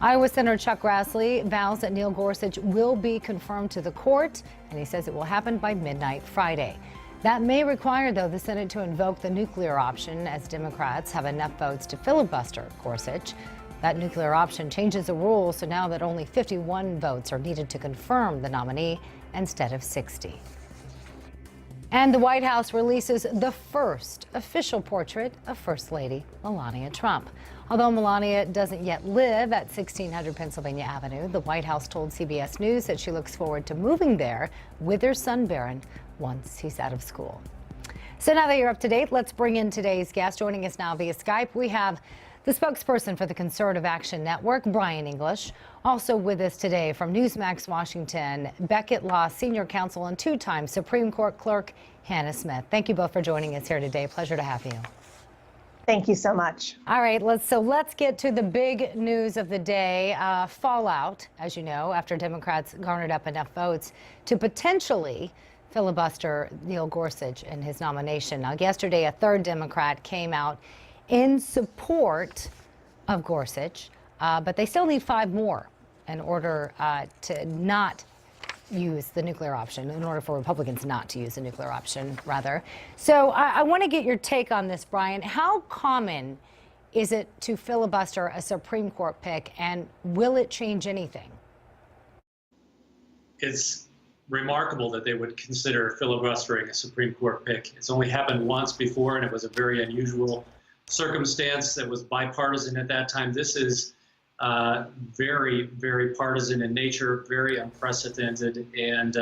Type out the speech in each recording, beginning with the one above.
Iowa Senator Chuck Grassley vows that Neil Gorsuch will be confirmed to the court, and he says it will happen by midnight Friday. That may require, though, the Senate to invoke the nuclear option, as Democrats have enough votes to filibuster Gorsuch. That nuclear option changes the rules, so now that only 51 votes are needed to confirm the nominee instead of 60. And the White House releases the first official portrait of First Lady Melania Trump. Although Melania doesn't yet live at 1600 Pennsylvania Avenue, the White House told CBS News that she looks forward to moving there with her son Barron once he's out of school. So now that you're up to date, let's bring in today's guest. Joining us now via Skype, we have the spokesperson for the Conservative Action Network, Brian English. Also with us today from Newsmaxs, Washington, Beckett Law Senior Counsel and two-time Supreme Court Clerk Hannah Smith. Thank you both for joining us here today. Pleasure to have you. Thank you so much. All right, let's get to the big news of the day. Fallout, as you know, after Democrats garnered up enough votes to potentially filibuster Neil Gorsuch in his nomination. Now, yesterday, a third Democrat came out in support of Gorsuch, but they still need 5 more in order to not use the nuclear option, in order for Republicans not to use the nuclear option, rather. So I want to get your take on this, Brian. How common is it to filibuster a Supreme Court pick, and will it change anything? It's remarkable that they would consider filibustering a Supreme Court pick. It's only happened once before, and it was a very unusual circumstance that was bipartisan at that time. This is very, very partisan in nature, very unprecedented, and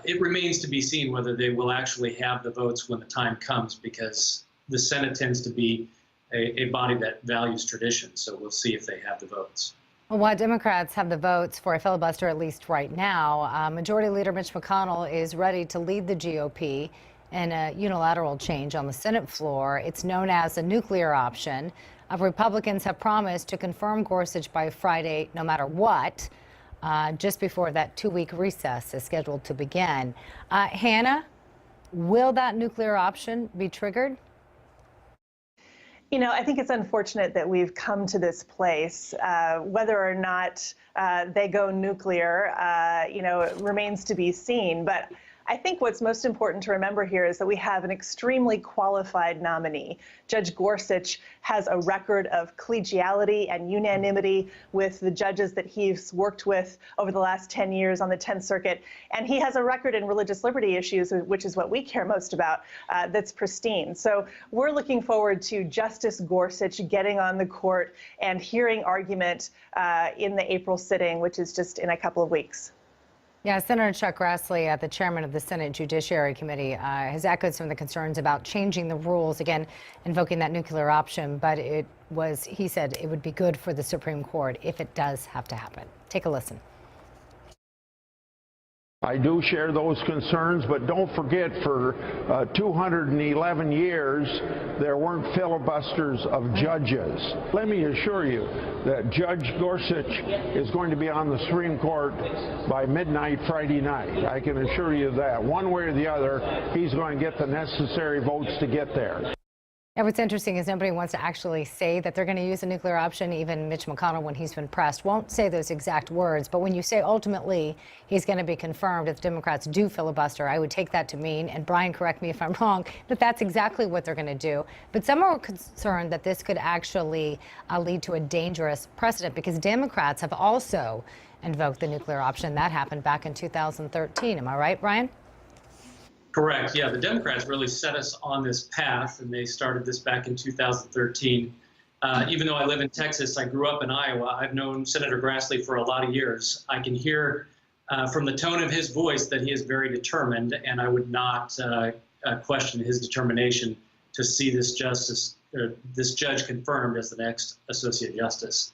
it remains to be seen whether they will actually have the votes when the time comes, because the Senate tends to be a body that values tradition, so we'll see if they have the votes. Well, while Democrats have the votes for a filibuster, at least right now, Majority Leader Mitch McConnell is ready to lead the GOP in a unilateral change on the Senate floor. It's known as a nuclear option. Republicans have promised to confirm Gorsuch by Friday, no matter what, just before that 2-week recess is scheduled to begin. Hannah, will that nuclear option be triggered? You know, I think it's unfortunate that we've come to this place. Whether or not they go nuclear, it remains to be seen. But I think what's most important to remember here is that we have an extremely qualified nominee. Judge Gorsuch has a record of collegiality and unanimity with the judges that he's worked with over the last 10 years on the 10th Circuit. And he has a record in religious liberty issues, which is what we care most about, that's pristine. So we're looking forward to Justice Gorsuch getting on the court and hearing argument in the April sitting, which is just in a couple of weeks. Yeah, Senator Chuck Grassley, the chairman of the Senate Judiciary Committee, has echoed some of the concerns about changing the rules, again, invoking that nuclear option. But he said it would be good for the Supreme Court if it does have to happen. Take a listen. I do share those concerns, but don't forget, for 211 years, there weren't filibusters of judges. Let me assure you that Judge Gorsuch is going to be on the Supreme Court by midnight Friday night. I can assure you that. One way or the other, he's going to get the necessary votes to get there. And what's interesting is nobody wants to actually say that they're going to use a nuclear option. Even Mitch McConnell, when he's been pressed, won't say those exact words. But when you say ultimately he's going to be confirmed if Democrats do filibuster, I would take that to mean, and Brian, correct me if I'm wrong, that that's exactly what they're going to do. But some are concerned that this could actually lead to a dangerous precedent, because Democrats have also invoked the nuclear option. That happened back in 2013. Am I right, Brian? Correct. Yeah, the Democrats really set us on this path, and they started this back in 2013. Even though I live in Texas, I grew up in Iowa. I've known Senator Grassley for a lot of years. I can hear from the tone of his voice that he is very determined, and I would not question his determination to see this judge confirmed as the next Associate Justice.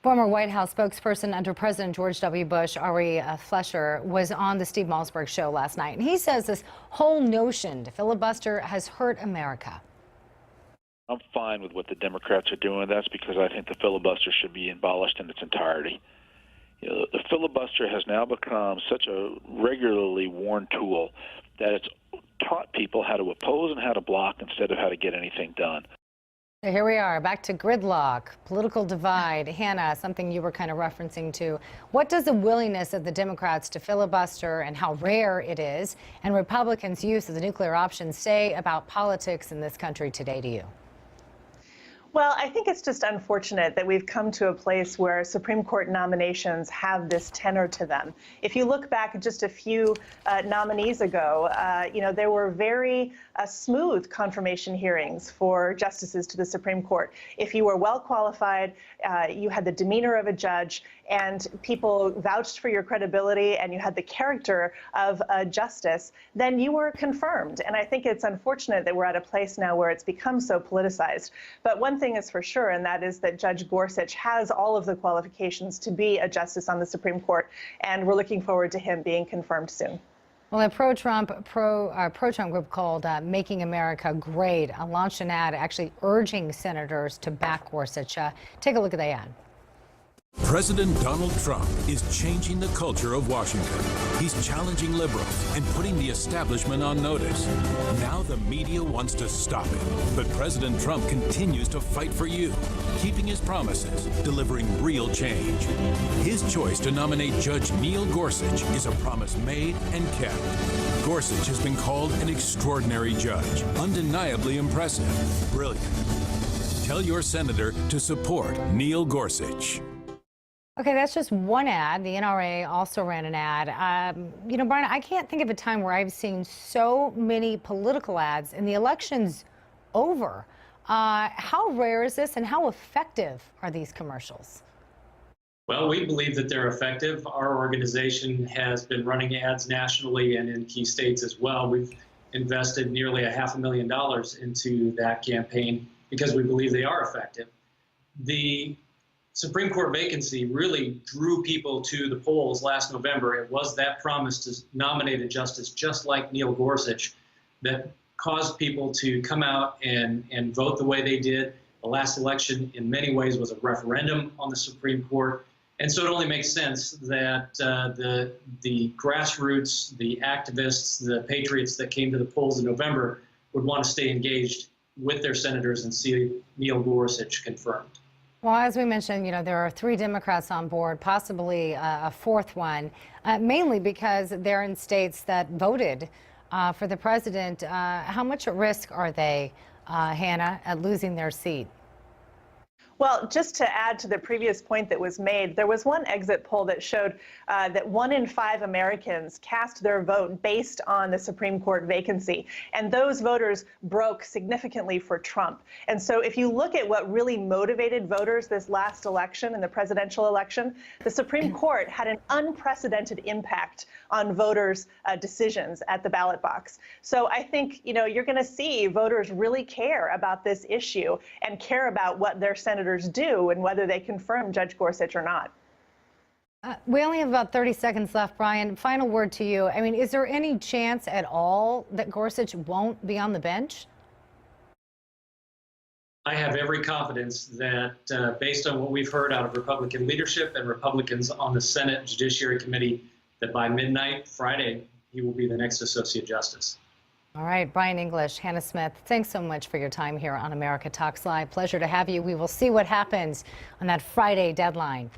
Former White House spokesperson under President George W. Bush, Ari Fleischer, was on the Steve Malzberg show last night, and he says this whole notion to filibuster has hurt America. I'm fine with what the Democrats are doing. That's because I think the filibuster should be abolished in its entirety. The filibuster has now become such a regularly worn tool that it's taught people how to oppose and how to block instead of how to get anything done. So here we are, back to gridlock, political divide. Hannah, something you were kind of referencing to. What does the willingness of the Democrats to filibuster and how rare it is, and Republicans' use of the nuclear option say about politics in this country today to you? Well, I think it's just unfortunate that we've come to a place where Supreme Court nominations have this tenor to them. If you look back just a few nominees ago, there were very smooth confirmation hearings for justices to the Supreme Court. If you were well qualified, you had the demeanor of a judge, and people vouched for your credibility, and you had the character of a justice, then you were confirmed. And I think it's unfortunate that we're at a place now where it's become so politicized. But one thing is for sure, and that is that Judge Gorsuch has all of the qualifications to be a justice on the Supreme Court, and we're looking forward to him being confirmed soon. Well, a pro-Trump group called Making America Great launched an ad actually urging senators to back Gorsuch. Take a look at the ad. President Donald Trump is changing the culture of Washington. He's challenging liberals and putting the establishment on notice. Now the media wants to stop it. But President Trump continues to fight for you, keeping his promises, delivering real change. His choice to nominate Judge Neil Gorsuch is a promise made and kept. Gorsuch has been called an extraordinary judge, undeniably impressive, brilliant. Tell your senator to support Neil Gorsuch. Okay, that's just one ad. The NRA also ran an ad. Brian, I can't think of a time where I've seen so many political ads and the election's over. How rare is this, and how effective are these commercials? Well, we believe that they're effective. Our organization has been running ads nationally and in key states as well. We've invested nearly $500,000 into that campaign because we believe they are effective. The Supreme Court vacancy really drew people to the polls last November. It was that promise to nominate a justice just like Neil Gorsuch that caused people to come out and vote the way they did. The last election, in many ways, was a referendum on the Supreme Court. And so it only makes sense that the grassroots, the activists, the patriots that came to the polls in November would want to stay engaged with their senators and see Neil Gorsuch confirmed. Well, as we mentioned, there are 3 Democrats on board, possibly a 4th one, mainly because they're in states that voted for the president. How much at risk are they, Hannah, at losing their seat? Well, just to add to the previous point that was made, there was one exit poll that showed that 1 in 5 Americans cast their vote based on the Supreme Court vacancy. And those voters broke significantly for Trump. And so if you look at what really motivated voters this last election, in the presidential election, the Supreme Court had an unprecedented impact on voters' decisions at the ballot box. So I think, you're going to see voters really care about this issue and care about what their senators do and whether they confirm Judge Gorsuch or not. We only have about 30 seconds left, Brian. Final word to you. I mean, is there any chance at all that Gorsuch won't be on the bench? I have every confidence that based on what we've heard out of Republican leadership and Republicans on the Senate Judiciary Committee, that by midnight Friday, he will be the next Associate Justice. All right, Brian English, Hannah Smith, thanks so much for your time here on America Talks Live. Pleasure to have you. We will see what happens on that Friday deadline.